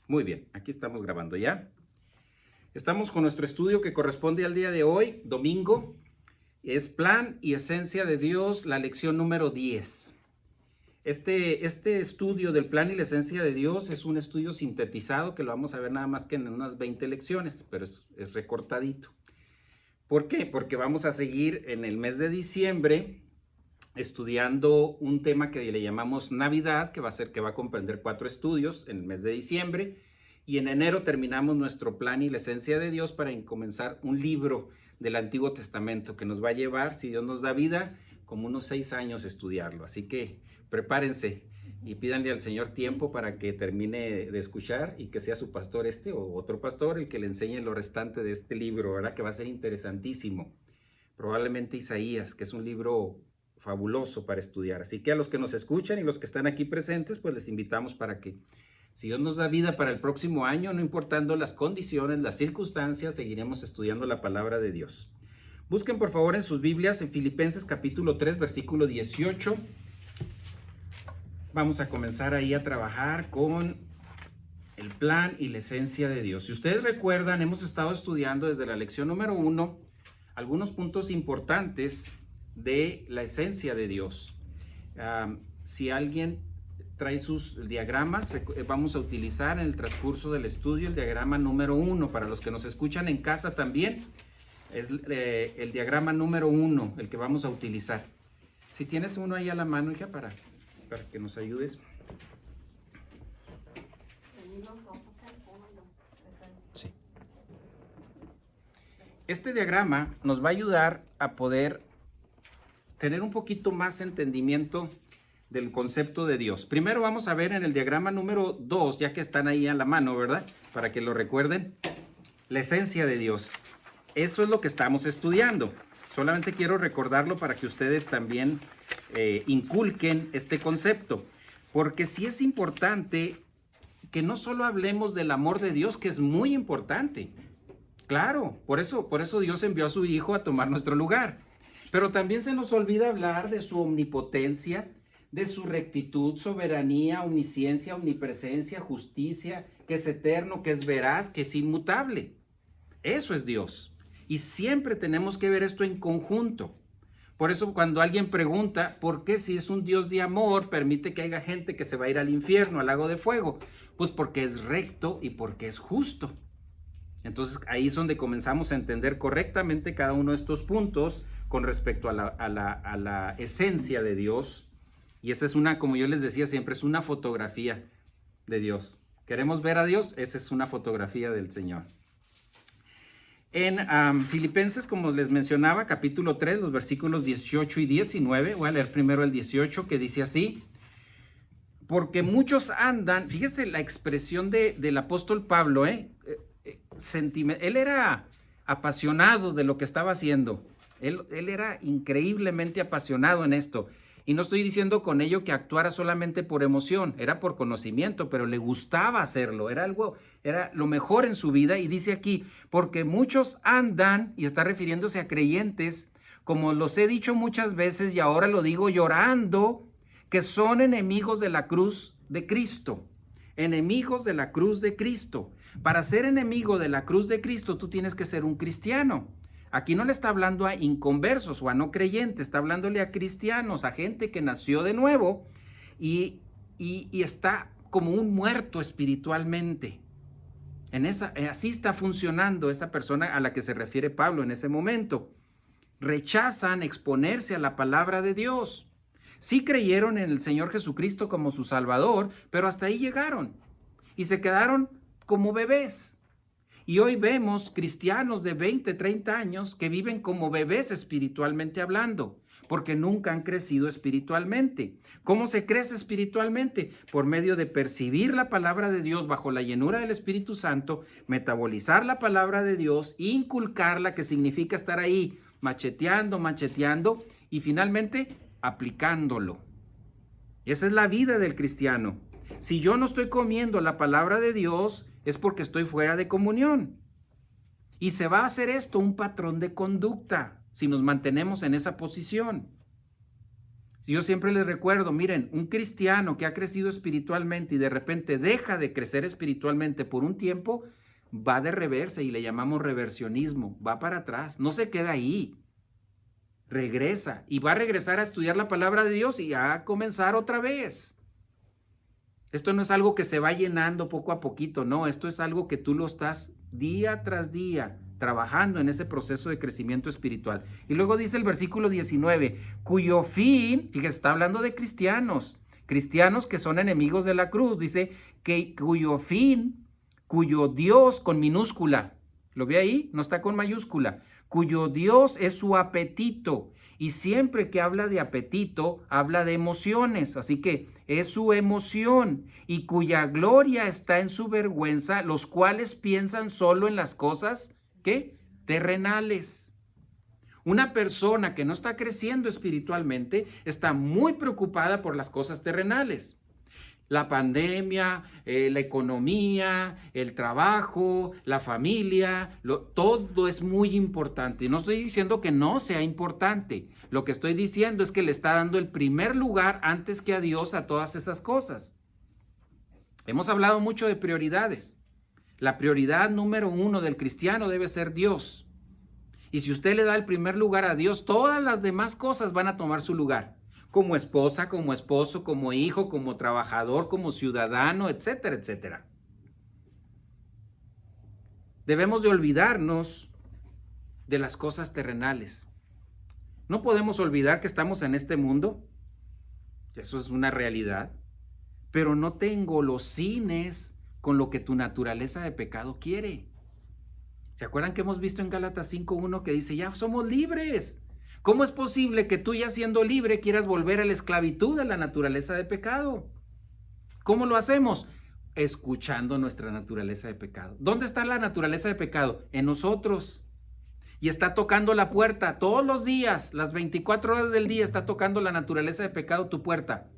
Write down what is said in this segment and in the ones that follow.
Muy bien, aquí estamos grabando ya. Estamos con nuestro estudio que corresponde al día de hoy, domingo. Es Plan y Esencia de Dios, la lección número 10. Este estudio del Plan y la Esencia de Dios es un estudio sintetizado que lo vamos a ver nada más que en unas 20 lecciones, pero es recortadito. ¿Por qué? Porque vamos a seguir en el mes de diciembre estudiando un tema que le llamamos Navidad, que va a comprender 4 estudios en el mes de diciembre, y en enero terminamos nuestro Plan y la Esencia de Dios para comenzar un libro del Antiguo Testamento que nos va a llevar, si Dios nos da vida, como unos 6 años estudiarlo. Así que prepárense y pídanle al Señor tiempo para que termine de escuchar y que sea su pastor o otro pastor el que le enseñe lo restante de este libro, ¿verdad? Que va a ser interesantísimo. Probablemente Isaías, que es un libro fabuloso para estudiar. Así que a los que nos escuchan y los que están aquí presentes, pues les invitamos para que, si Dios nos da vida para el próximo año, no importando las condiciones, las circunstancias, seguiremos estudiando la palabra de Dios. Busquen por favor en sus Biblias en Filipenses capítulo 3, versículo 18. Vamos a comenzar ahí a trabajar con el plan y la esencia de Dios. Si ustedes recuerdan, hemos estado estudiando desde la lección número 1 algunos puntos importantes de la esencia de Dios. Si alguien trae sus diagramas, vamos a utilizar en el transcurso del estudio el diagrama número 1. Para los que nos escuchan en casa también, es el diagrama número 1 el que vamos a utilizar. Si tienes uno ahí a la mano, hija, para que nos ayudes. Sí. Este diagrama nos va a ayudar a poder tener un poquito más entendimiento del concepto de Dios. Primero vamos a ver en el diagrama número 2, ya que están ahí a la mano, ¿verdad? Para que lo recuerden, la esencia de Dios. Eso es lo que estamos estudiando. Solamente quiero recordarlo para que ustedes también inculquen este concepto. Porque sí es importante que no solo hablemos del amor de Dios, que es muy importante. Claro, por eso Dios envió a su Hijo a tomar nuestro lugar. Pero también se nos olvida hablar de su omnipotencia, de su rectitud, soberanía, omnisciencia, omnipresencia, justicia, que es eterno, que es veraz, que es inmutable. Eso es Dios. Y siempre tenemos que ver esto en conjunto. Por eso cuando alguien pregunta, ¿por qué si es un Dios de amor permite que haya gente que se va a ir al infierno, al lago de fuego? Pues porque es recto y porque es justo. Entonces ahí es donde comenzamos a entender correctamente cada uno de estos puntos con respecto a la esencia de Dios. Y esa es como yo les decía siempre, es una fotografía de Dios. ¿Queremos ver a Dios? Esa es una fotografía del Señor. En Filipenses, como les mencionaba, capítulo 3, los versículos 18 y 19, voy a leer primero el 18, que dice así: porque muchos andan, fíjese la expresión del apóstol Pablo, él era apasionado de lo que estaba haciendo. Él era increíblemente apasionado en esto. Y no estoy diciendo con ello que actuara solamente por emoción, era por conocimiento, pero le gustaba hacerlo, era lo mejor en su vida. Y dice aquí, porque muchos andan, y está refiriéndose a creyentes, como los he dicho muchas veces y ahora lo digo llorando, que son enemigos de la cruz de Cristo. Enemigos de la cruz de Cristo. Para ser enemigo de la cruz de Cristo, tú tienes que ser un cristiano. Aquí no le está hablando a inconversos o a no creyentes, está hablándole a cristianos, a gente que nació de nuevo y está como un muerto espiritualmente. Así está funcionando esa persona a la que se refiere Pablo en ese momento. Rechazan exponerse a la palabra de Dios. Sí creyeron en el Señor Jesucristo como su Salvador, pero hasta ahí llegaron y se quedaron como bebés. Y hoy vemos cristianos de 20, 30 años que viven como bebés espiritualmente hablando, porque nunca han crecido espiritualmente. ¿Cómo se crece espiritualmente? Por medio de percibir la palabra de Dios bajo la llenura del Espíritu Santo, metabolizar la palabra de Dios, inculcarla, que significa estar ahí macheteando, y finalmente aplicándolo. Esa es la vida del cristiano. Si yo no estoy comiendo la palabra de Dios, es porque estoy fuera de comunión. Y se va a hacer esto un patrón de conducta si nos mantenemos en esa posición. Yo siempre les recuerdo, miren, un cristiano que ha crecido espiritualmente y de repente deja de crecer espiritualmente por un tiempo, va de reversa y le llamamos reversionismo, va para atrás, no se queda ahí, regresa y va a regresar a estudiar la palabra de Dios y a comenzar otra vez. Esto no es algo que se va llenando poco a poquito, no, esto es algo que tú lo estás día tras día trabajando en ese proceso de crecimiento espiritual. Y luego dice el versículo 19, cuyo fin, fíjate, está hablando de cristianos que son enemigos de la cruz, dice que cuyo fin, cuyo Dios con minúscula, ¿lo ve ahí? No está con mayúscula, cuyo Dios es su apetito. Y siempre que habla de apetito, habla de emociones, así que es su emoción, y cuya gloria está en su vergüenza, los cuales piensan solo en las cosas, ¿qué? Terrenales. Una persona que no está creciendo espiritualmente está muy preocupada por las cosas terrenales. La pandemia, la economía, el trabajo, la familia, todo es muy importante. Y no estoy diciendo que no sea importante. Lo que estoy diciendo es que le está dando el primer lugar antes que a Dios a todas esas cosas. Hemos hablado mucho de prioridades. La prioridad número 1 del cristiano debe ser Dios. Y si usted le da el primer lugar a Dios, todas las demás cosas van a tomar su lugar. Como esposa, como esposo, como hijo, como trabajador, como ciudadano, etcétera, etcétera. Debemos de olvidarnos de las cosas terrenales. No podemos olvidar que estamos en este mundo, eso es una realidad, pero no te engolosines con lo que tu naturaleza de pecado quiere. ¿Se acuerdan que hemos visto en Gálatas 5:1 que dice, ya somos libres? ¿Cómo es posible que tú, ya siendo libre, quieras volver a la esclavitud de la naturaleza de pecado? ¿Cómo lo hacemos? Escuchando nuestra naturaleza de pecado. ¿Dónde está la naturaleza de pecado? En nosotros. Y está tocando la puerta todos los días, las 24 horas del día está tocando la naturaleza de pecado tu puerta.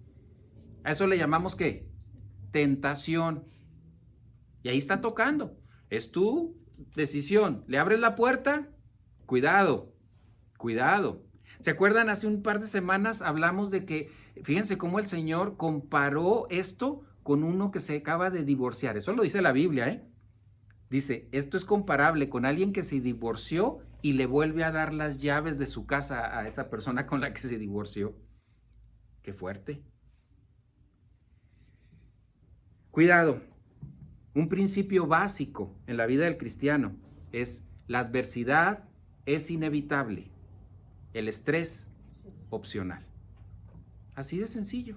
A eso le llamamos ¿qué? Tentación. Y ahí está tocando. Es tu decisión. ¿Le abres la puerta? Cuidado. Cuidado. ¿Se acuerdan? Hace un par de semanas hablamos de que, fíjense cómo el Señor comparó esto con uno que se acaba de divorciar. Eso lo dice la Biblia, ¿eh? Dice, esto es comparable con alguien que se divorció y le vuelve a dar las llaves de su casa a esa persona con la que se divorció. Qué fuerte. Cuidado. Un principio básico en la vida del cristiano es la adversidad es inevitable. El estrés, opcional. Así de sencillo.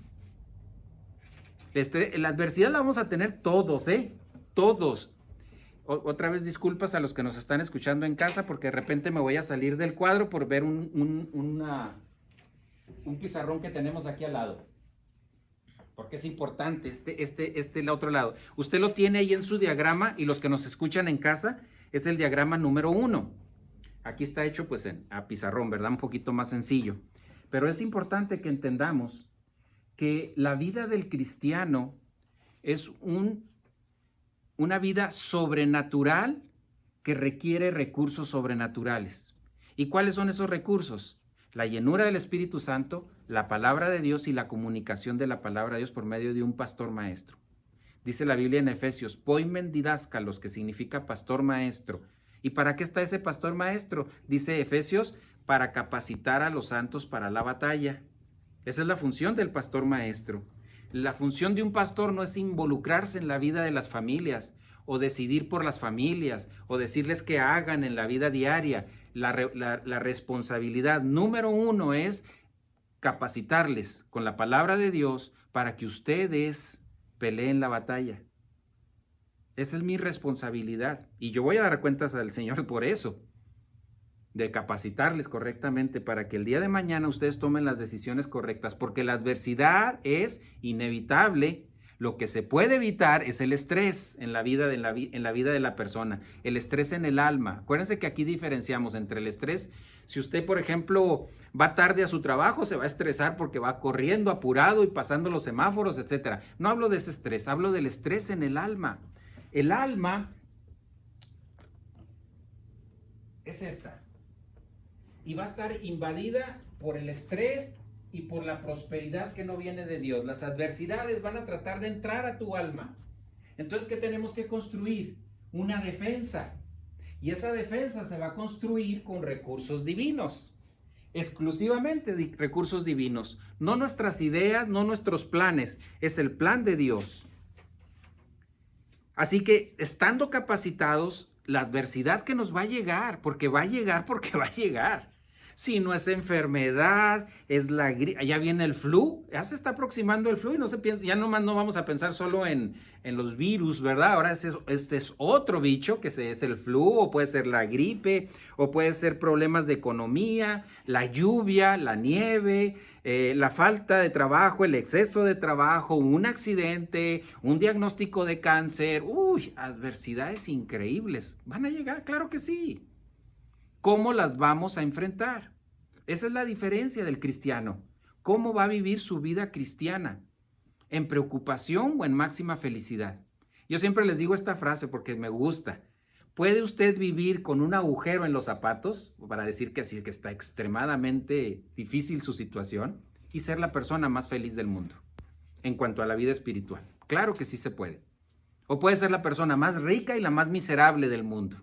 La adversidad la vamos a tener todos, ¿eh? Todos. Otra vez disculpas a los que nos están escuchando en casa porque de repente me voy a salir del cuadro por ver un pizarrón que tenemos aquí al lado. Porque es importante el otro lado. Usted lo tiene ahí en su diagrama y los que nos escuchan en casa es el diagrama número 1. Aquí está hecho pues a pizarrón, ¿verdad? Un poquito más sencillo. Pero es importante que entendamos que la vida del cristiano es una vida sobrenatural que requiere recursos sobrenaturales. ¿Y cuáles son esos recursos? La llenura del Espíritu Santo, la palabra de Dios y la comunicación de la palabra de Dios por medio de un pastor maestro. Dice la Biblia en Efesios, poimen didáscalos, que significa pastor maestro. ¿Y para qué está ese pastor maestro? Dice Efesios, para capacitar a los santos para la batalla. Esa es la función del pastor maestro. La función de un pastor no es involucrarse en la vida de las familias, o decidir por las familias, o decirles qué hagan en la vida diaria. La responsabilidad número 1 es capacitarles con la palabra de Dios para que ustedes peleen la batalla. Esa es mi responsabilidad y yo voy a dar cuentas al Señor por eso, de capacitarles correctamente para que el día de mañana ustedes tomen las decisiones correctas, porque la adversidad es inevitable. Lo que se puede evitar es el estrés en la vida de la persona, el estrés en el alma. Acuérdense que aquí diferenciamos entre el estrés. Si usted, por ejemplo, va tarde a su trabajo, se va a estresar porque va corriendo, apurado y pasando los semáforos, etc. No hablo de ese estrés, hablo del estrés en el alma. El alma es esta. Y va a estar invadida por el estrés y por la prosperidad que no viene de Dios. Las adversidades van a tratar de entrar a tu alma. Entonces, ¿qué tenemos que construir? Una defensa. Y esa defensa se va a construir con recursos divinos. Exclusivamente recursos divinos. No nuestras ideas, no nuestros planes. Es el plan de Dios. Así que, estando capacitados, la adversidad que nos va a llegar, porque va a llegar, Si no es enfermedad, es la gripe, ya viene el flu, ya se está aproximando el flu y no se piensa, ya nomás no vamos a pensar solo en los virus, ¿verdad? Ahora este es otro bicho, que es el flu, o puede ser la gripe, o puede ser problemas de economía, la lluvia, la nieve, la falta de trabajo, el exceso de trabajo, un accidente, un diagnóstico de cáncer. Uy, adversidades increíbles. ¿Van a llegar? Claro que sí. ¿Cómo las vamos a enfrentar? Esa es la diferencia del cristiano. ¿Cómo va a vivir su vida cristiana? ¿En preocupación o en máxima felicidad? Yo siempre les digo esta frase porque me gusta. ¿Puede usted vivir con un agujero en los zapatos, para decir que así que está extremadamente difícil su situación, y ser la persona más feliz del mundo en cuanto a la vida espiritual? Claro que sí se puede. O puede ser la persona más rica y la más miserable del mundo.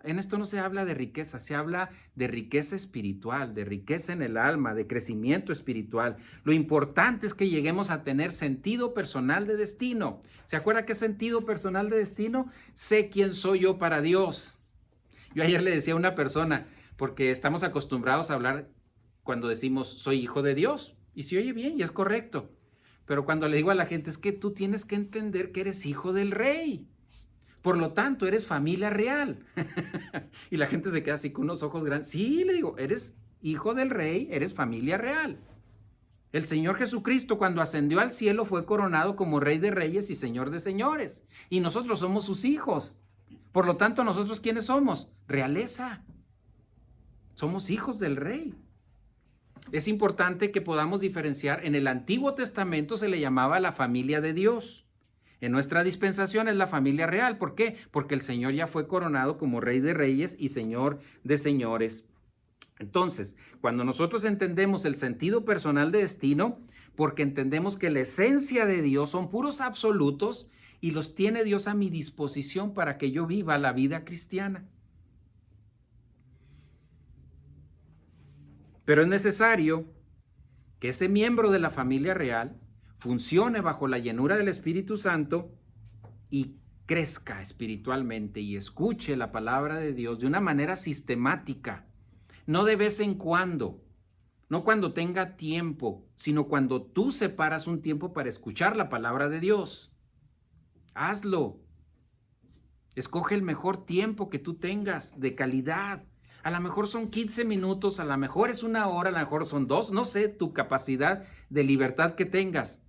En esto no se habla de riqueza, se habla de riqueza espiritual, de riqueza en el alma, de crecimiento espiritual. Lo importante es que lleguemos a tener sentido personal de destino. ¿Se acuerda qué sentido personal de destino? Sé quién soy yo para Dios. Yo ayer le decía a una persona, porque estamos acostumbrados a hablar cuando decimos soy hijo de Dios, y se oye bien y es correcto. Pero cuando le digo a la gente es que tú tienes que entender que eres hijo del rey. Por lo tanto, eres familia real. Y la gente se queda así con unos ojos grandes. Sí, le digo, eres hijo del rey, eres familia real. El Señor Jesucristo, cuando ascendió al cielo, fue coronado como Rey de Reyes y Señor de Señores. Y nosotros somos sus hijos. Por lo tanto, ¿nosotros quiénes somos? Realeza. Somos hijos del Rey. Es importante que podamos diferenciar. En el Antiguo Testamento se le llamaba la familia de Dios. En nuestra dispensación es la familia real. ¿Por qué? Porque el Señor ya fue coronado como Rey de Reyes y Señor de Señores. Entonces, cuando nosotros entendemos el sentido personal de destino, porque entendemos que la esencia de Dios son puros absolutos y los tiene Dios a mi disposición para que yo viva la vida cristiana. Pero es necesario que ese miembro de la familia real funcione bajo la llenura del Espíritu Santo y crezca espiritualmente y escuche la palabra de Dios de una manera sistemática, no de vez en cuando, no cuando tenga tiempo, sino cuando tú separas un tiempo para escuchar la palabra de Dios. Hazlo. Escoge el mejor tiempo que tú tengas de calidad. A lo mejor son 15 minutos, a lo mejor es una hora, a lo mejor son 2, no sé tu capacidad de libertad que tengas.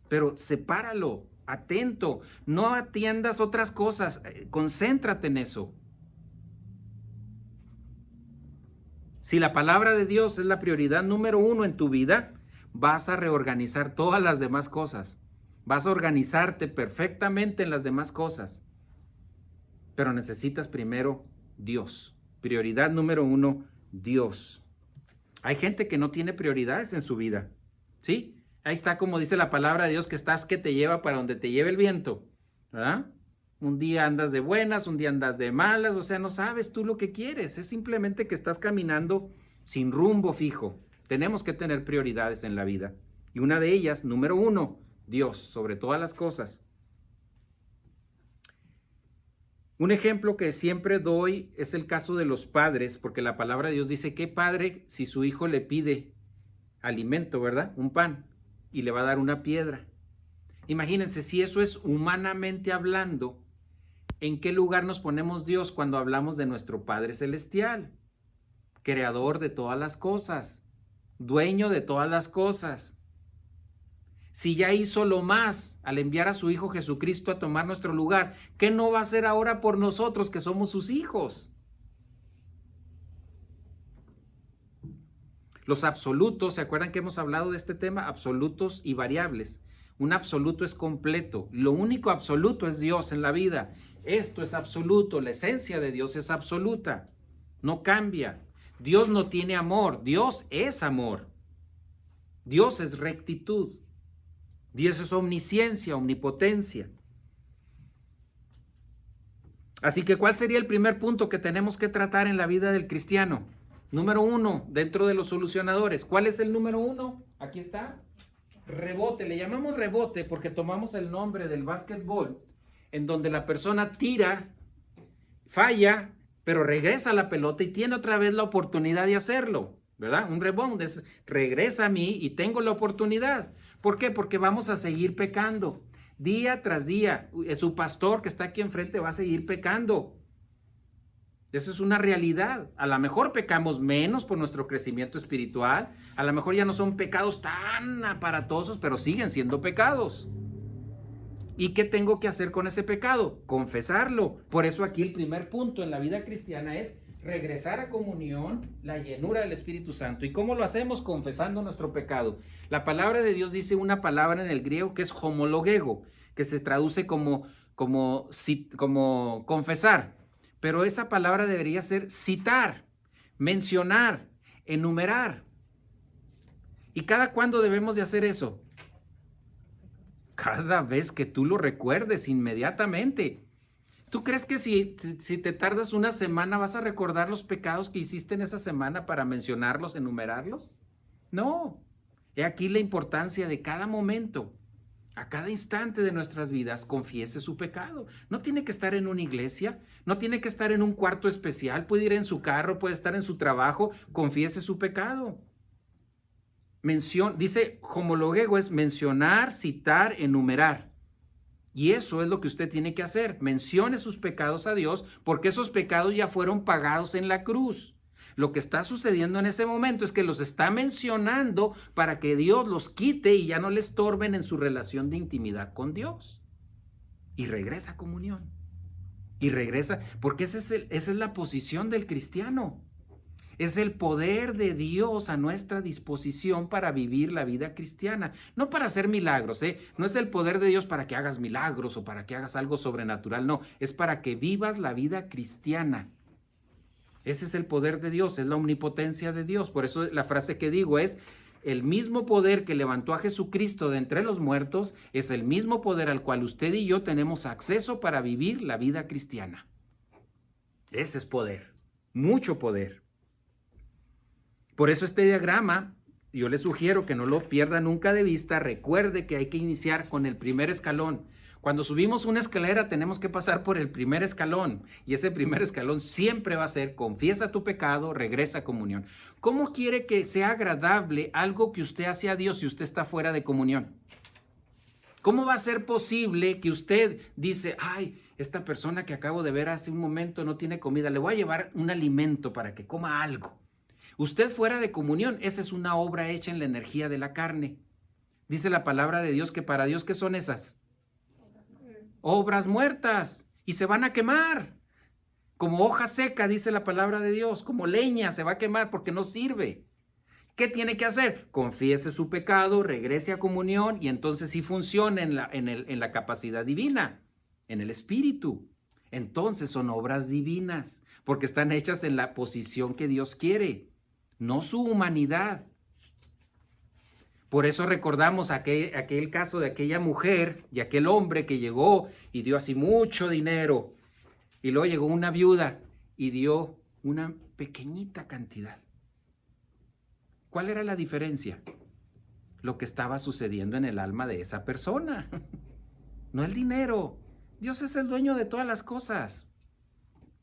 Pero sepáralo, atento, no atiendas otras cosas, concéntrate en eso. Si la palabra de Dios es la prioridad número 1 en tu vida, vas a reorganizar todas las demás cosas. Vas a organizarte perfectamente en las demás cosas. Pero necesitas primero Dios. Prioridad número 1, Dios. Hay gente que no tiene prioridades en su vida, ¿sí? Ahí está, como dice la palabra de Dios, que estás que te lleva para donde te lleve el viento, ¿verdad? Un día andas de buenas, un día andas de malas, o sea, no sabes tú lo que quieres. Es simplemente que estás caminando sin rumbo fijo. Tenemos que tener prioridades en la vida. Y una de ellas, número 1, Dios, sobre todas las cosas. Un ejemplo que siempre doy es el caso de los padres, porque la palabra de Dios dice, ¿qué padre si su hijo le pide alimento, verdad? Un pan. Y le va a dar una piedra. Imagínense, si eso es humanamente hablando, ¿en qué lugar nos ponemos Dios cuando hablamos de nuestro Padre Celestial? Creador de todas las cosas, dueño de todas las cosas. Si ya hizo lo más al enviar a su Hijo Jesucristo a tomar nuestro lugar, ¿qué no va a hacer ahora por nosotros que somos sus hijos? Los absolutos, ¿se acuerdan que hemos hablado de este tema? Absolutos y variables. Un absoluto es completo. Lo único absoluto es Dios en la vida. Esto es absoluto. La esencia de Dios es absoluta. No cambia. Dios no tiene amor. Dios es amor. Dios es rectitud. Dios es omnisciencia, omnipotencia. Así que, ¿cuál sería el primer punto que tenemos que tratar en la vida del cristiano? Número 1, dentro de los solucionadores. ¿Cuál es el número 1? Aquí está. Rebote. Le llamamos rebote porque tomamos el nombre del básquetbol, en donde la persona tira, falla, pero regresa a la pelota y tiene otra vez la oportunidad de hacerlo, ¿verdad? Un rebound es, regresa a mí y tengo la oportunidad. ¿Por qué? Porque vamos a seguir pecando. Día tras día, su pastor que está aquí enfrente va a seguir pecando. Eso es una realidad. A lo mejor pecamos menos por nuestro crecimiento espiritual. A lo mejor ya no son pecados tan aparatosos, pero siguen siendo pecados. ¿Y qué tengo que hacer con ese pecado? Confesarlo. Por eso aquí el primer punto en la vida cristiana es regresar a comunión, la llenura del Espíritu Santo. ¿Y cómo lo hacemos? Confesando nuestro pecado. La palabra de Dios dice una palabra en el griego que es homologeo, que se traduce como confesar. Pero esa palabra debería ser citar, mencionar, enumerar. ¿Y cada cuándo debemos de hacer eso? Cada vez que tú lo recuerdes, inmediatamente. ¿Tú crees que si te tardas una semana vas a recordar los pecados que hiciste en esa semana para mencionarlos, enumerarlos? No. He aquí la importancia de cada momento, a cada instante de nuestras vidas, confiese su pecado. No tiene que estar en una iglesia, no tiene que estar en un cuarto especial, puede ir en su carro, puede estar en su trabajo, confiese su pecado. Dice homologeo es mencionar, citar, enumerar. Y eso es lo que usted tiene que hacer. Mencione sus pecados a Dios porque esos pecados ya fueron pagados en la cruz. Lo que está sucediendo en ese momento es que los está mencionando para que Dios los quite y ya no le estorben en su relación de intimidad con Dios. Y regresa a comunión. Y regresa, porque esa es la posición del cristiano. Es el poder de Dios a nuestra disposición para vivir la vida cristiana. No para hacer milagros, No es el poder de Dios para que hagas milagros o para que hagas algo sobrenatural. No, es para que vivas la vida cristiana. Ese es el poder de Dios, es la omnipotencia de Dios. Por eso la frase que digo es, el mismo poder que levantó a Jesucristo de entre los muertos es el mismo poder al cual usted y yo tenemos acceso para vivir la vida cristiana. Ese es poder, mucho poder. Por eso este diagrama, yo le sugiero que no lo pierda nunca de vista. Recuerde que hay que iniciar con el primer escalón. Cuando subimos una escalera tenemos que pasar por el primer escalón. Y ese primer escalón siempre va a ser confiesa tu pecado, regresa a comunión. ¿Cómo quiere que sea agradable algo que usted hace a Dios si usted está fuera de comunión? ¿Cómo va a ser posible que usted dice, ay, esta persona que acabo de ver hace un momento no tiene comida, le voy a llevar un alimento para que coma algo? Usted fuera de comunión, esa es una obra hecha en la energía de la carne. Dice la palabra de Dios que para Dios, ¿qué son esas? Obras muertas y se van a quemar. Como hoja seca, dice la palabra de Dios, como leña se va a quemar porque no sirve. ¿Qué tiene que hacer? Confiese su pecado, regrese a comunión y entonces sí funciona en la capacidad divina, en el espíritu. Entonces son obras divinas porque están hechas en la posición que Dios quiere. No su humanidad. Por eso recordamos aquel caso de aquella mujer y aquel hombre que llegó y dio así mucho dinero. Y luego llegó una viuda y dio una pequeñita cantidad. ¿Cuál era la diferencia? Lo que estaba sucediendo en el alma de esa persona. No el dinero. Dios es el dueño de todas las cosas.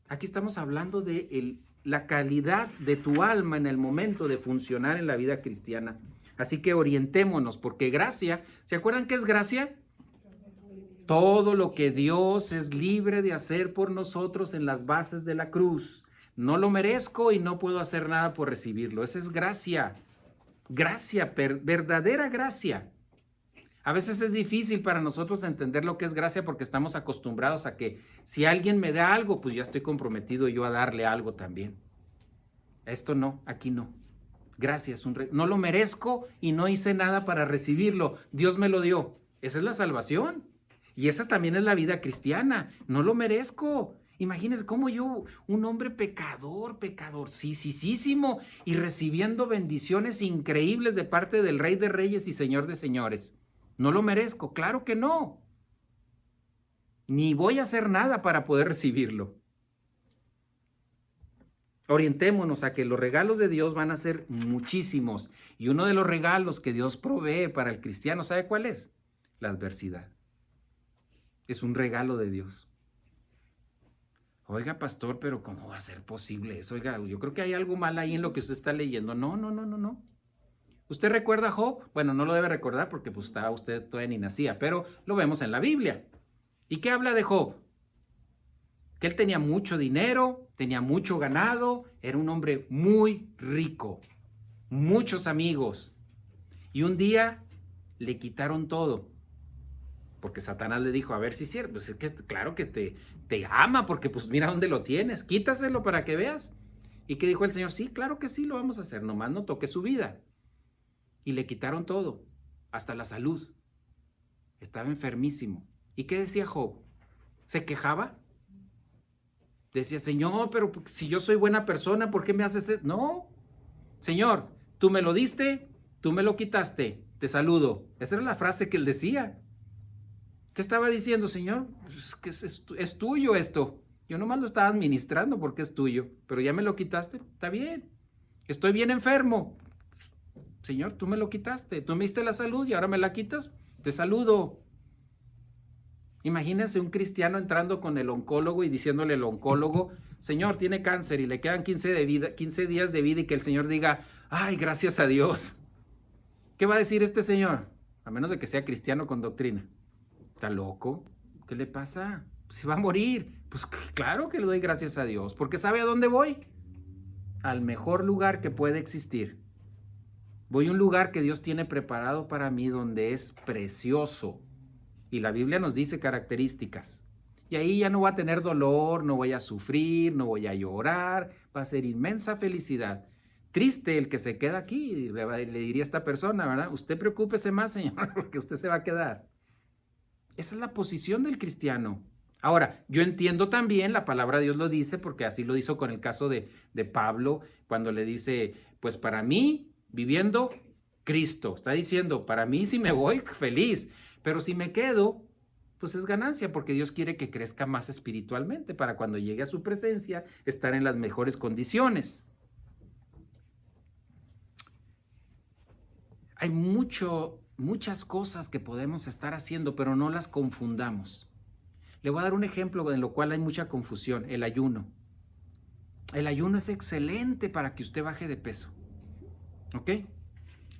Aquí estamos hablando de la calidad de tu alma en el momento de funcionar en la vida cristiana. Así que orientémonos, porque gracia, ¿se acuerdan qué es gracia? Todo lo que Dios es libre de hacer por nosotros en las bases de la cruz. No lo merezco y no puedo hacer nada por recibirlo. Esa es gracia. Gracia, verdadera gracia. A veces es difícil para nosotros entender lo que es gracia porque estamos acostumbrados a que si alguien me da algo, pues ya estoy comprometido yo a darle algo también. Esto no, aquí no. Gracia es no lo merezco y no hice nada para recibirlo. Dios me lo dio. Esa es la salvación. Y esa también es la vida cristiana. No lo merezco Imagínense cómo yo, un hombre pecadorcísimo, y recibiendo bendiciones increíbles de parte del Rey de Reyes y Señor de Señores. No lo merezco, claro que no. Ni voy a hacer nada para poder recibirlo. Orientémonos a que los regalos de Dios van a ser muchísimos. Y uno de los regalos que Dios provee para el cristiano, ¿sabe cuál es? La adversidad. Es un regalo de Dios. Oiga, pastor, pero ¿cómo va a ser posible eso? Oiga, yo creo que hay algo mal ahí en lo que usted está leyendo. No. ¿Usted recuerda a Job? Bueno, no lo debe recordar porque pues estaba usted todavía ni nacía, pero lo vemos en la Biblia. ¿Y qué habla de Job? Que él tenía mucho dinero, tenía mucho ganado, era un hombre muy rico, muchos amigos. Y un día le quitaron todo. Porque Satanás le dijo, a ver si es cierto, pues es que claro que te ama, porque pues mira dónde lo tienes, quítaselo para que veas. ¿Y qué dijo el Señor? Sí, claro que sí, lo vamos a hacer, nomás no toque su vida. Y le quitaron todo, hasta la salud. Estaba enfermísimo. ¿Y qué decía Job? ¿Se quejaba? Decía, Señor, pero si yo soy buena persona, ¿por qué me haces eso? No, Señor, tú me lo diste, tú me lo quitaste, te saludo. Esa era la frase que él decía. ¿Qué estaba diciendo, Señor? Pues que es tuyo esto. Yo nomás lo estaba administrando porque es tuyo, pero ya me lo quitaste, está bien. Estoy bien enfermo. Señor, tú me lo quitaste, tú me diste la salud y ahora me la quitas, te saludo. Imagínense un cristiano entrando con el oncólogo y diciéndole al oncólogo, Señor, tiene cáncer y le quedan 15 días de vida y que el Señor diga, ay, gracias a Dios. ¿Qué va a decir este señor? A menos de que sea cristiano con doctrina. ¿Está loco? ¿Qué le pasa? Se va a morir. Pues claro que le doy gracias a Dios, porque ¿sabe a dónde voy? Al mejor lugar que puede existir. Voy a un lugar que Dios tiene preparado para mí, donde es precioso. Y la Biblia nos dice características. Y ahí ya no voy a tener dolor, no voy a sufrir, no voy a llorar, va a ser inmensa felicidad. Triste el que se queda aquí, le diría a esta persona, ¿verdad? Usted preocúpese más, Señor, porque usted se va a quedar. Esa es la posición del cristiano. Ahora, yo entiendo también, la palabra de Dios lo dice, porque así lo hizo con el caso de Pablo, cuando le dice, pues para mí, viviendo, Cristo. Está diciendo, para mí si me voy, feliz, pero si me quedo, pues es ganancia, porque Dios quiere que crezca más espiritualmente, para cuando llegue a su presencia, estar en las mejores condiciones. Hay muchas cosas que podemos estar haciendo, pero no las confundamos. Le voy a dar un ejemplo en lo cual hay mucha confusión, el ayuno. El ayuno es excelente para que usted baje de peso, ¿ok?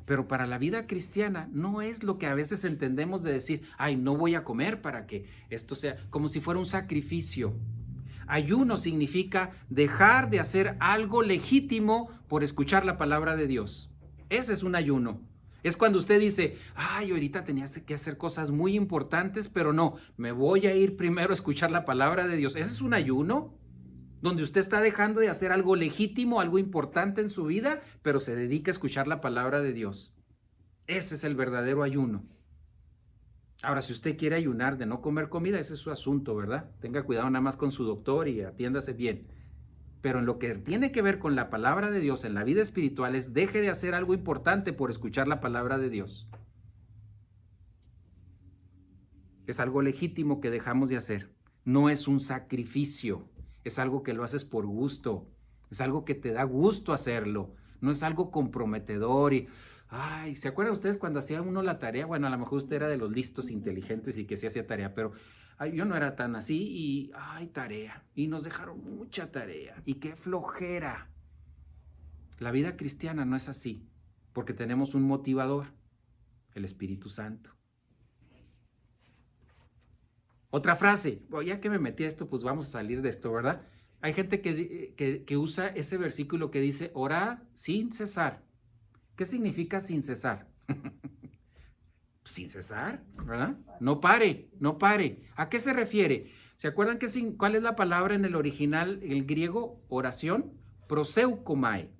Pero para la vida cristiana no es lo que a veces entendemos de decir, ay, no voy a comer para que esto sea como si fuera un sacrificio. Ayuno significa dejar de hacer algo legítimo por escuchar la palabra de Dios. Ese es un ayuno. Es cuando usted dice, ay, ahorita tenía que hacer cosas muy importantes, pero no, me voy a ir primero a escuchar la palabra de Dios. Ese es un ayuno donde usted está dejando de hacer algo legítimo, algo importante en su vida, pero se dedica a escuchar la palabra de Dios. Ese es el verdadero ayuno. Ahora, si usted quiere ayunar de no comer comida, ese es su asunto, ¿verdad? Tenga cuidado nada más con su doctor y atiéndase bien. Pero en lo que tiene que ver con la palabra de Dios, en la vida espiritual, es deje de hacer algo importante por escuchar la palabra de Dios. Es algo legítimo que dejamos de hacer. No es un sacrificio. Es algo que lo haces por gusto. Es algo que te da gusto hacerlo. No es algo comprometedor y... Ay, ¿se acuerdan ustedes cuando hacía uno la tarea? Bueno, a lo mejor usted era de los listos, inteligentes y que se hacía tarea, pero yo no era tan así y... Ay, tarea. Y nos dejaron mucha tarea. Y qué flojera. La vida cristiana no es así, porque tenemos un motivador, el Espíritu Santo. Otra frase, ya que me metí a esto, pues vamos a salir de esto, ¿verdad? Hay gente que usa ese versículo que dice, orad sin cesar. ¿Qué significa sin cesar? Sin cesar, ¿verdad? No pare, no pare. ¿A qué se refiere? ¿Se acuerdan cuál es la palabra en el original, el griego, oración? Proseukomai.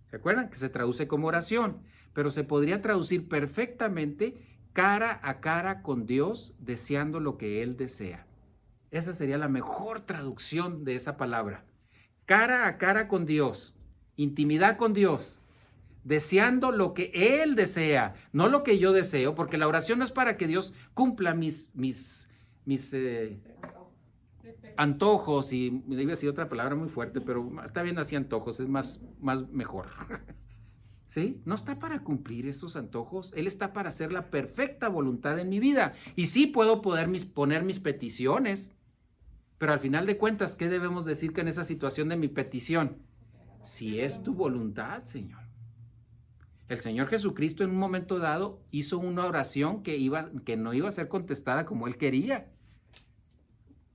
¿Se acuerdan? Que se traduce como oración, pero se podría traducir perfectamente cara a cara con Dios, deseando lo que Él desea. Esa sería la mejor traducción de esa palabra. Cara a cara con Dios, intimidad con Dios, deseando lo que Él desea, no lo que yo deseo, porque la oración no es para que Dios cumpla mis antojos, y me iba a decir otra palabra muy fuerte, pero está bien así, antojos, es más mejor. ¿Sí? No está para cumplir esos antojos, Él está para hacer la perfecta voluntad en mi vida. Y sí puedo poner mis peticiones, pero al final de cuentas, ¿qué debemos decir que en esa situación de mi petición? Si es tu voluntad, Señor. El Señor Jesucristo en un momento dado hizo una oración que no iba a ser contestada como Él quería.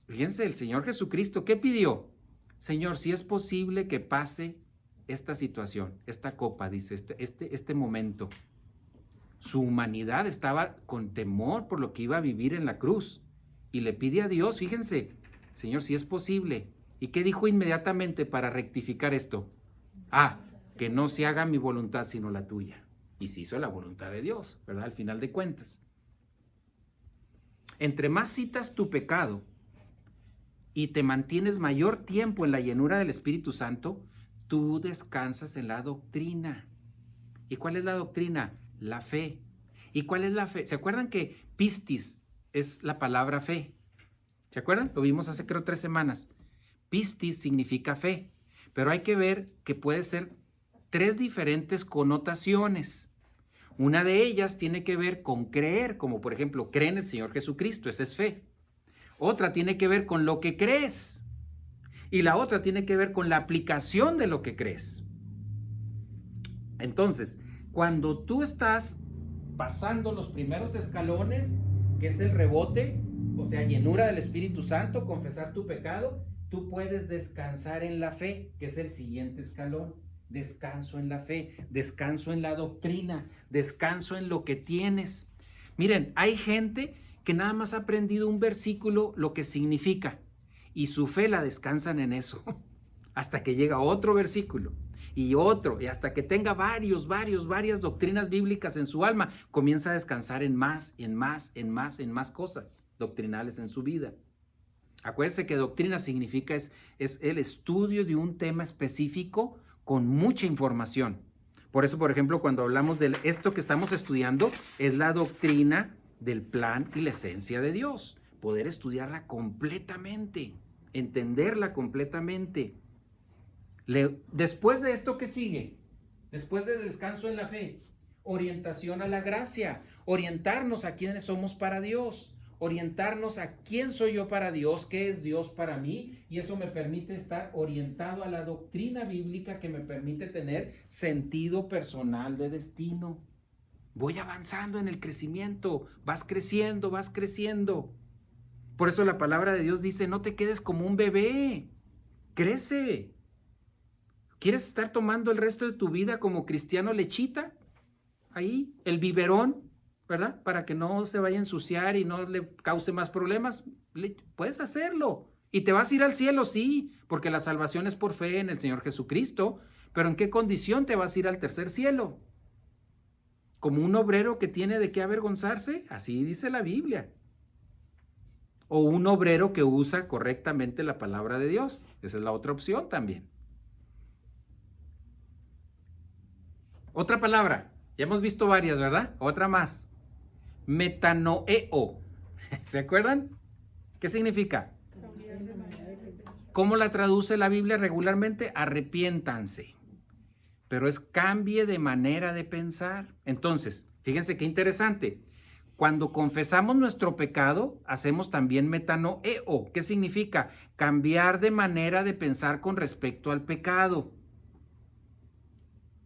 Fíjense, el Señor Jesucristo, ¿qué pidió? Señor, si es posible que pase esta situación, esta copa, dice, este momento. Su humanidad estaba con temor por lo que iba a vivir en la cruz. Y le pide a Dios, fíjense, Señor, si es posible. ¿Y qué dijo inmediatamente para rectificar esto? Que no se haga mi voluntad sino la tuya. Y se hizo la voluntad de Dios, ¿verdad? Al final de cuentas. Entre más citas tu pecado y te mantienes mayor tiempo en la llenura del Espíritu Santo, tú descansas en la doctrina. ¿Y cuál es la doctrina? La fe. ¿Y cuál es la fe? ¿Se acuerdan que pistis es la palabra fe? ¿Se acuerdan? Lo vimos hace creo 3 semanas. Pistis significa fe, pero hay que ver que puede ser 3 diferentes connotaciones. Una de ellas tiene que ver con creer, como por ejemplo, cree en el Señor Jesucristo, esa es fe. Otra tiene que ver con lo que crees. Y la otra tiene que ver con la aplicación de lo que crees. Entonces, cuando tú estás pasando los primeros escalones, que es el rebote, o sea, llenura del Espíritu Santo, confesar tu pecado, tú puedes descansar en la fe, que es el siguiente escalón. Descanso en la fe, descanso en la doctrina, descanso en lo que tienes. Miren, hay gente que nada más ha aprendido un versículo, lo que significa, y su fe la descansan en eso, hasta que llega otro versículo, y otro, y hasta que tenga varias doctrinas bíblicas en su alma, comienza a descansar en más cosas doctrinales en su vida. Acuérdense que doctrina significa es el estudio de un tema específico con mucha información. Por eso, por ejemplo, cuando hablamos de esto que estamos estudiando, es la doctrina del plan y la esencia de Dios. Poder estudiarla completamente, entenderla completamente. Después de esto, ¿qué sigue? Después del descanso en la fe, orientación a la gracia, orientarnos a quiénes somos para Dios, orientarnos a quién soy yo para Dios, qué es Dios para mí, y eso me permite estar orientado a la doctrina bíblica que me permite tener sentido personal de destino. Voy avanzando en el crecimiento, vas creciendo. Por eso la palabra de Dios dice, no te quedes como un bebé, crece. ¿Quieres estar tomando el resto de tu vida como cristiano lechita? Ahí, el biberón, ¿verdad? Para que no se vaya a ensuciar y no le cause más problemas. Puedes hacerlo. Y te vas a ir al cielo, sí, porque la salvación es por fe en el Señor Jesucristo. Pero ¿en qué condición te vas a ir al tercer cielo? ¿Como un obrero que tiene de qué avergonzarse? Así dice la Biblia. O un obrero que usa correctamente la palabra de Dios. Esa es la otra opción también. Otra palabra. Ya hemos visto varias, ¿verdad? Otra más. Metanoeo. ¿Se acuerdan? ¿Qué significa? ¿Cómo la traduce la Biblia regularmente? Arrepiéntanse. Pero es cambie de manera de pensar. Entonces, fíjense qué interesante. Cuando confesamos nuestro pecado, hacemos también metanoeo. ¿Qué significa? Cambiar de manera de pensar con respecto al pecado.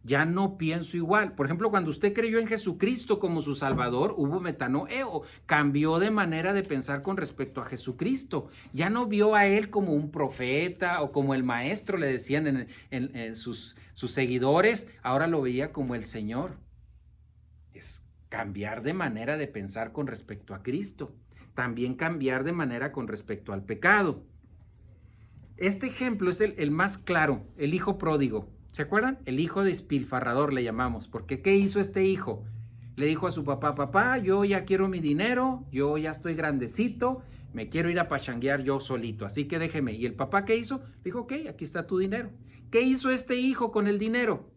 Ya no pienso igual. Por ejemplo, cuando usted creyó en Jesucristo como su Salvador, hubo metanoeo. Cambió de manera de pensar con respecto a Jesucristo. Ya no vio a Él como un profeta o como el maestro, le decían en sus seguidores. Ahora lo veía como el Señor. Es cambiar de manera de pensar con respecto a Cristo. También cambiar de manera con respecto al pecado. Este ejemplo es el más claro, el hijo pródigo. ¿Se acuerdan? El hijo despilfarrador le llamamos. Porque ¿qué hizo este hijo? Le dijo a su papá, papá, yo ya quiero mi dinero, yo ya estoy grandecito, me quiero ir a pachanguear yo solito, así que déjeme. ¿Y el papá qué hizo? Dijo, ok, aquí está tu dinero. ¿Qué hizo este hijo con el dinero?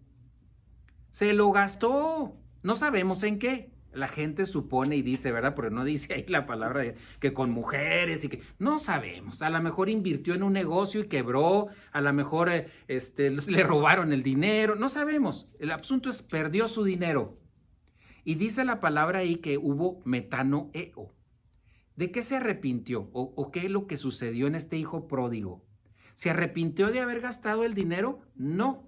Se lo gastó, no sabemos en qué. La gente supone y dice, ¿verdad? Pero no dice ahí la palabra que con mujeres y que... No sabemos, a lo mejor invirtió en un negocio y quebró, a lo mejor le robaron el dinero, no sabemos. El asunto es, perdió su dinero. Y dice la palabra ahí que hubo metanoeo. ¿De qué se arrepintió? ¿O qué es lo que sucedió en este hijo pródigo? ¿Se arrepintió de haber gastado el dinero? No.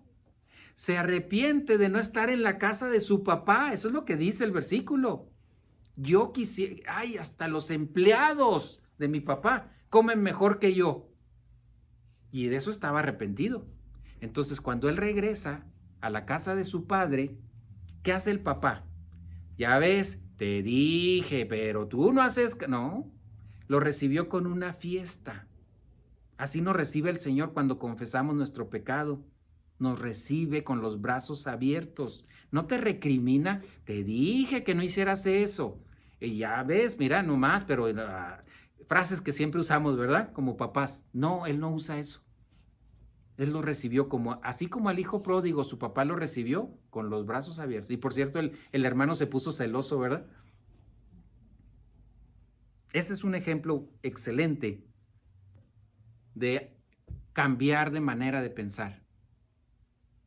Se arrepiente de no estar en la casa de su papá. Eso es lo que dice el versículo. Yo quisiera, ay, hasta los empleados de mi papá comen mejor que yo. Y de eso estaba arrepentido. Entonces, cuando él regresa a la casa de su padre, ¿qué hace el papá? Ya ves, te dije, pero tú no haces... No, lo recibió con una fiesta. Así nos recibe el Señor cuando confesamos nuestro pecado. Nos recibe con los brazos abiertos. No te recrimina, te dije que no hicieras eso. Y ya ves, mira, nomás, pero frases que siempre usamos, ¿verdad? Como papás. No, él no usa eso. Él lo recibió así como al hijo pródigo, su papá lo recibió con los brazos abiertos. Y por cierto, el hermano se puso celoso, ¿verdad? Ese es un ejemplo excelente de cambiar de manera de pensar.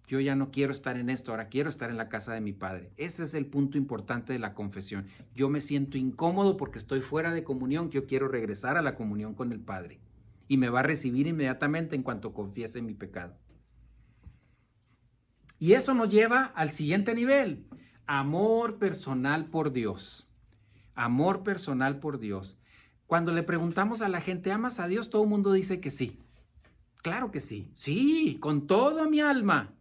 Yo ya no quiero estar en esto, ahora quiero estar en la casa de mi padre. Ese es el punto importante de la confesión. Yo me siento incómodo porque estoy fuera de comunión, yo quiero regresar a la comunión con el Padre. Y me va a recibir inmediatamente en cuanto confiese mi pecado. Y eso nos lleva al siguiente nivel. Amor personal por Dios. Amor personal por Dios. Cuando le preguntamos a la gente, ¿amas a Dios? Todo el mundo dice que sí. Claro que sí. Sí, con toda mi alma.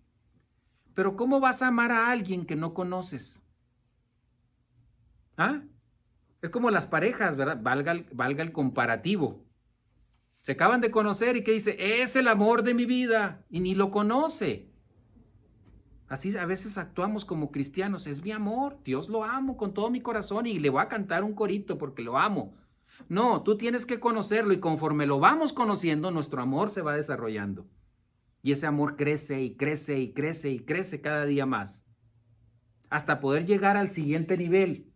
Pero ¿cómo vas a amar a alguien que no conoces? ¿Ah? Es como las parejas, ¿verdad? Valga el comparativo. Se acaban de conocer y que dice, es el amor de mi vida, y ni lo conoce. Así a veces actuamos como cristianos, es mi amor, Dios lo amo con todo mi corazón y le voy a cantar un corito porque lo amo. No, tú tienes que conocerlo y conforme lo vamos conociendo, nuestro amor se va desarrollando. Y ese amor crece y crece y crece y crece cada día más. Hasta poder llegar al siguiente nivel.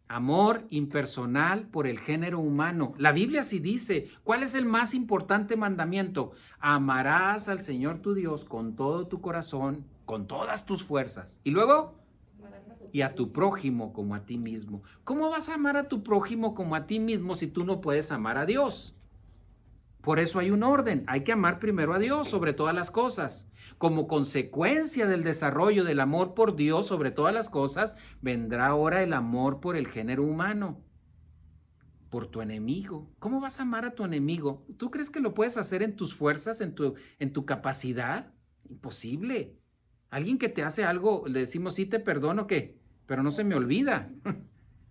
Amor impersonal por el género humano. La Biblia sí dice, ¿cuál es el más importante mandamiento? Amarás al Señor tu Dios con todo tu corazón, con todas tus fuerzas. Y luego, y a tu prójimo como a ti mismo. ¿Cómo vas a amar a tu prójimo como a ti mismo si tú no puedes amar a Dios? Por eso hay un orden. Hay que amar primero a Dios sobre todas las cosas. Como consecuencia del desarrollo del amor por Dios sobre todas las cosas, vendrá ahora el amor por el género humano, por tu enemigo. ¿Cómo vas a amar a tu enemigo? ¿Tú crees que lo puedes hacer en tus fuerzas, en tu capacidad? Imposible. Alguien que te hace algo, le decimos, sí te perdono, ¿qué? Pero no se me olvida.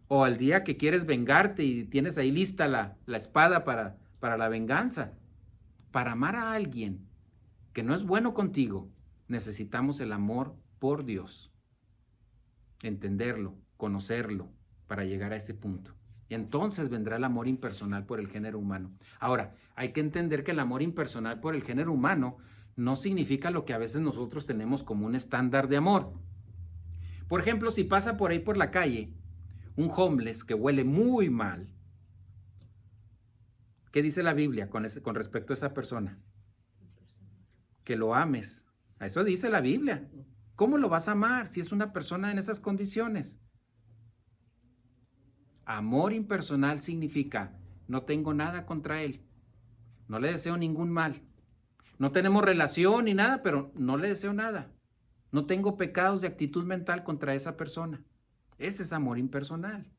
O al día que quieres vengarte y tienes ahí lista la espada para la venganza. Para amar a alguien que no es bueno contigo, necesitamos el amor por Dios. Entenderlo, conocerlo, para llegar a ese punto. Y entonces vendrá el amor impersonal por el género humano. Ahora, hay que entender que el amor impersonal por el género humano no significa lo que a veces nosotros tenemos como un estándar de amor. Por ejemplo, si pasa por ahí por la calle un homeless que huele muy mal, ¿qué dice la Biblia con respecto a esa persona? Que lo ames. A eso dice la Biblia. ¿Cómo lo vas a amar si es una persona en esas condiciones? Amor impersonal significa, no tengo nada contra él. No le deseo ningún mal. No tenemos relación ni nada, pero no le deseo nada. No tengo pecados de actitud mental contra esa persona. Ese es amor impersonal.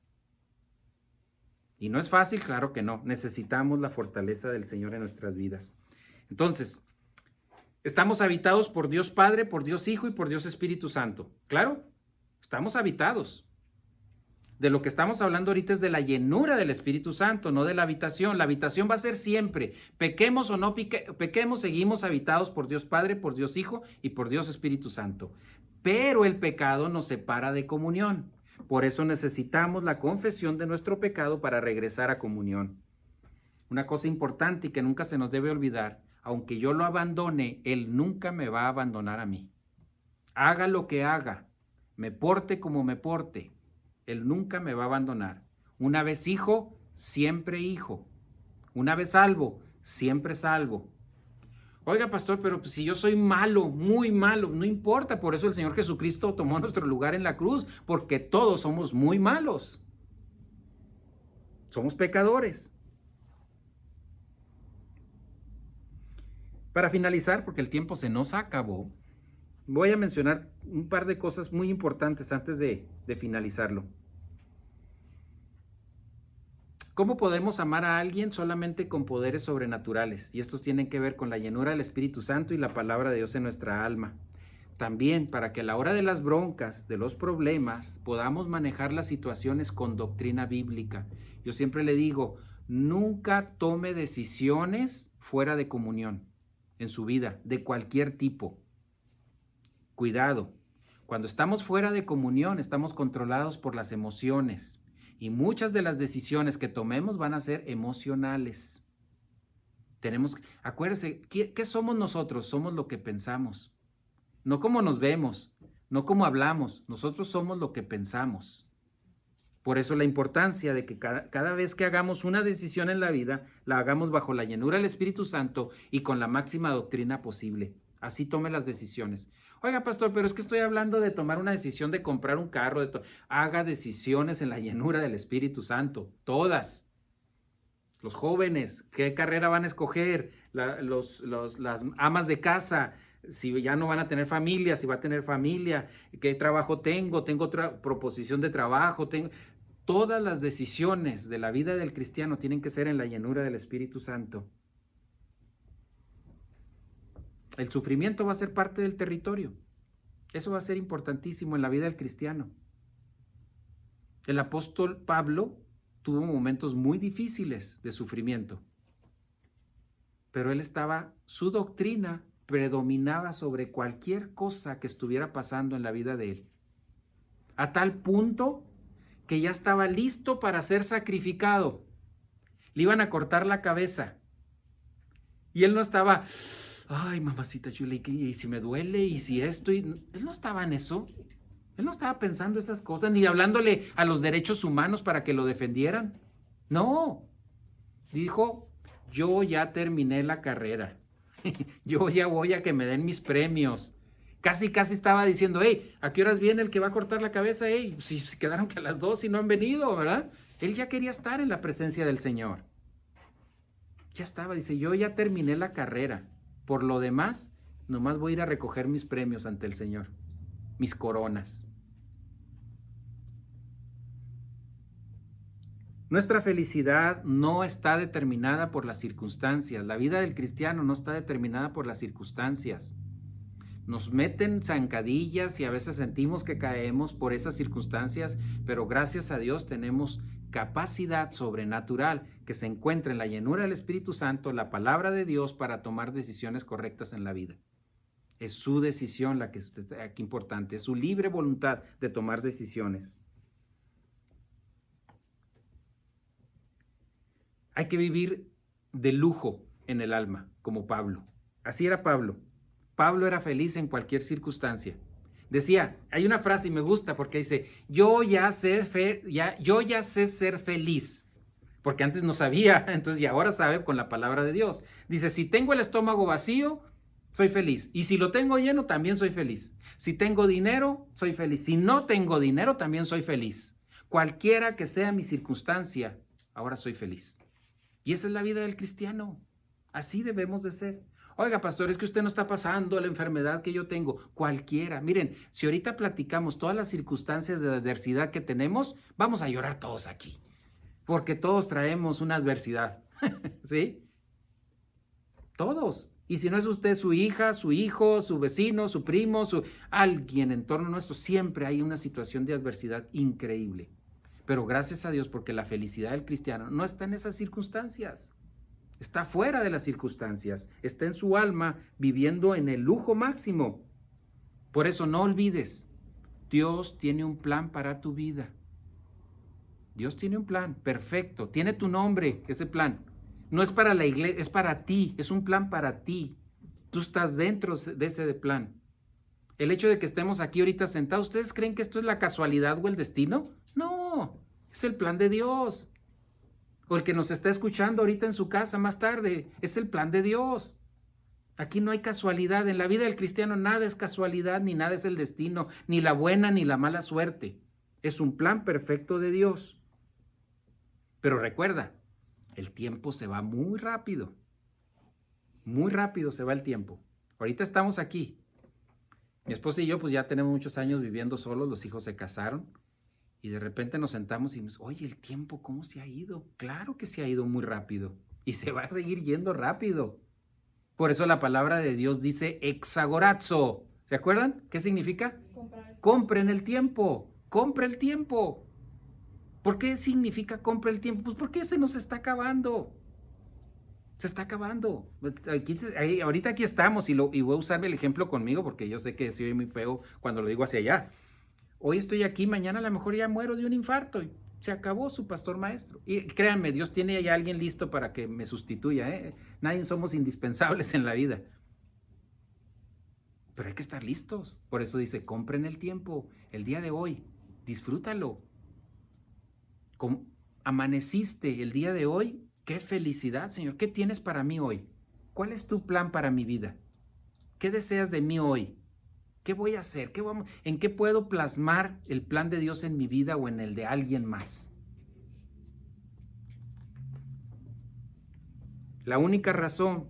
Y no es fácil, claro que no. Necesitamos la fortaleza del Señor en nuestras vidas. Entonces, estamos habitados por Dios Padre, por Dios Hijo y por Dios Espíritu Santo. ¿Claro? Estamos habitados. De lo que estamos hablando ahorita es de la llenura del Espíritu Santo, no de la habitación. La habitación va a ser siempre. Pequemos o no pequemos, seguimos habitados por Dios Padre, por Dios Hijo y por Dios Espíritu Santo. Pero el pecado nos separa de comunión. Por eso necesitamos la confesión de nuestro pecado para regresar a comunión. Una cosa importante y que nunca se nos debe olvidar, aunque yo lo abandone, Él nunca me va a abandonar a mí. Haga lo que haga, me porte como me porte, Él nunca me va a abandonar. Una vez hijo, siempre hijo. Una vez salvo, siempre salvo. Oiga, pastor, pero pues, si yo soy malo, muy malo, no importa. Por eso el Señor Jesucristo tomó nuestro lugar en la cruz, porque todos somos muy malos. Somos pecadores. Para finalizar, porque el tiempo se nos acabó, voy a mencionar un par de cosas muy importantes antes de finalizarlo. ¿Cómo podemos amar a alguien? Solamente con poderes sobrenaturales. Y estos tienen que ver con la llenura del Espíritu Santo y la palabra de Dios en nuestra alma. También para que a la hora de las broncas, de los problemas, podamos manejar las situaciones con doctrina bíblica. Yo siempre le digo, nunca tome decisiones fuera de comunión en su vida, de cualquier tipo. Cuidado, cuando estamos fuera de comunión, estamos controlados por las emociones. Y muchas de las decisiones que tomemos van a ser emocionales. Acuérdense, ¿qué somos nosotros? Somos lo que pensamos. No cómo nos vemos, no cómo hablamos. Nosotros somos lo que pensamos. Por eso la importancia de que cada vez que hagamos una decisión en la vida, la hagamos bajo la llenura del Espíritu Santo y con la máxima doctrina posible. Así tome las decisiones. Oiga, pastor, pero es que estoy hablando de tomar una decisión de comprar un carro. Haga decisiones en la llenura del Espíritu Santo. Todas. Los jóvenes, ¿qué carrera van a escoger? Las amas de casa, si ya no van a tener familia, si va a tener familia. ¿Qué trabajo tengo? ¿Tengo otra proposición de trabajo? Todas las decisiones de la vida del cristiano tienen que ser en la llenura del Espíritu Santo. El sufrimiento va a ser parte del territorio. Eso va a ser importantísimo en la vida del cristiano. El apóstol Pablo tuvo momentos muy difíciles de sufrimiento, pero su doctrina predominaba sobre cualquier cosa que estuviera pasando en la vida de él. A tal punto que ya estaba listo para ser sacrificado. Le iban a cortar la cabeza. Y él no estaba... Ay, mamacita chula, y si me duele, y si esto, él no estaba en eso. Él no estaba pensando esas cosas, ni hablándole a los derechos humanos para que lo defendieran. No. Dijo, yo ya terminé la carrera. Yo ya voy a que me den mis premios. Casi estaba diciendo, hey, ¿a qué horas viene el que va a cortar la cabeza? Hey, si quedaron que a las 2 y no han venido, ¿verdad? Él ya quería estar en la presencia del Señor. Ya estaba, dice, yo ya terminé la carrera. Por lo demás, nomás voy a ir a recoger mis premios ante el Señor, mis coronas. Nuestra felicidad no está determinada por las circunstancias. La vida del cristiano no está determinada por las circunstancias. Nos meten zancadillas y a veces sentimos que caemos por esas circunstancias, pero gracias a Dios tenemos capacidad sobrenatural que se encuentra en la llenura del Espíritu Santo, la palabra de Dios, para tomar decisiones correctas en la vida. Es su decisión la que es aquí importante, es su libre voluntad de tomar decisiones. Hay que vivir de lujo en el alma, como Pablo. Así era Pablo. Pablo era feliz en cualquier circunstancia. Decía, hay una frase y me gusta porque dice, yo ya sé ser feliz, porque antes no sabía, entonces y ahora sabe con la palabra de Dios. Dice, si tengo el estómago vacío, soy feliz, y si lo tengo lleno, también soy feliz. Si tengo dinero, soy feliz. Si no tengo dinero, también soy feliz. Cualquiera que sea mi circunstancia, ahora soy feliz. Y esa es la vida del cristiano. Así debemos de ser. Oiga, pastor, es que usted no está pasando la enfermedad que yo tengo. Cualquiera. Miren, si ahorita platicamos todas las circunstancias de adversidad que tenemos, vamos a llorar todos aquí. Porque todos traemos una adversidad. ¿Sí? Todos. Y si no es usted, su hija, su hijo, su vecino, su primo, alguien en torno nuestro, siempre hay una situación de adversidad increíble. Pero gracias a Dios, porque la felicidad del cristiano no está en esas circunstancias. Está fuera de las circunstancias, está en su alma viviendo en el lujo máximo. Por eso no olvides, Dios tiene un plan para tu vida. Dios tiene un plan perfecto, tiene tu nombre ese plan. No es para la iglesia, es para ti, es un plan para ti. Tú estás dentro de ese plan. El hecho de que estemos aquí ahorita sentados, ¿ustedes creen que esto es la casualidad o el destino? No, es el plan de Dios. O el que nos está escuchando ahorita en su casa más tarde, es el plan de Dios. Aquí no hay casualidad. En la vida del cristiano nada es casualidad, ni nada es el destino, ni la buena ni la mala suerte. Es un plan perfecto de Dios. Pero recuerda, el tiempo se va muy rápido. Muy rápido se va el tiempo. Ahorita estamos aquí. Mi esposa y yo pues ya tenemos muchos años viviendo solos, los hijos se casaron y de repente nos sentamos y nos, oye, el tiempo, ¿cómo se ha ido? Claro que se ha ido muy rápido y se va a seguir yendo rápido. Por eso la palabra de Dios dice exagorazo. ¿Se acuerdan? ¿Qué significa? Compren el tiempo. Compre el tiempo. ¿Por qué significa compre el tiempo? Pues porque se nos está acabando. Se está acabando. Ahorita aquí estamos y voy a usar el ejemplo conmigo porque yo sé que soy muy feo cuando lo digo hacia allá. Hoy estoy aquí, mañana a lo mejor ya muero de un infarto. Y se acabó su pastor maestro. Y créanme, Dios tiene ya a alguien listo para que me sustituya. Nadie somos indispensables en la vida. Pero hay que estar listos. Por eso dice, compren el tiempo, el día de hoy. Disfrútalo. Amaneciste el día de hoy. ¡Qué felicidad, Señor! ¿Qué tienes para mí hoy? ¿Cuál es tu plan para mi vida? ¿Qué deseas de mí hoy? ¿Qué voy a hacer? ¿En qué puedo plasmar el plan de Dios en mi vida o en el de alguien más? La única razón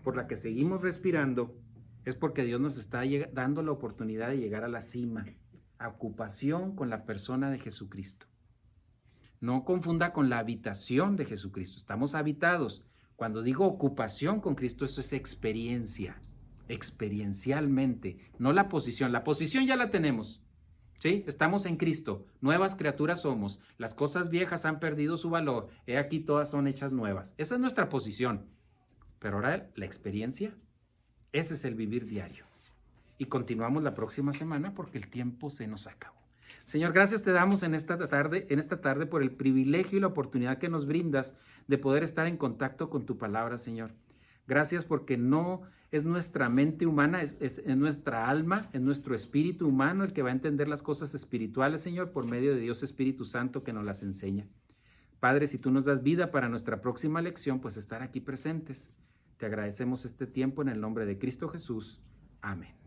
por la que seguimos respirando es porque Dios nos está dando la oportunidad de llegar a la cima, a ocupación con la persona de Jesucristo. No confunda con la habitación de Jesucristo. Estamos habitados. Cuando digo ocupación con Cristo, eso es experiencia. Experiencialmente. No la posición. La posición ya la tenemos. ¿Sí? Estamos en Cristo. Nuevas criaturas somos. Las cosas viejas han perdido su valor. He aquí todas son hechas nuevas. Esa es nuestra posición. Pero ahora la experiencia, ese es el vivir diario. Y continuamos la próxima semana porque el tiempo se nos acabó. Señor, gracias te damos en esta tarde por el privilegio y la oportunidad que nos brindas de poder estar en contacto con tu palabra, Señor. Gracias porque no es nuestra mente humana, es nuestra alma, es nuestro espíritu humano el que va a entender las cosas espirituales, Señor, por medio de Dios Espíritu Santo que nos las enseña. Padre, si tú nos das vida para nuestra próxima lección, pues estar aquí presentes. Te agradecemos este tiempo en el nombre de Cristo Jesús. Amén.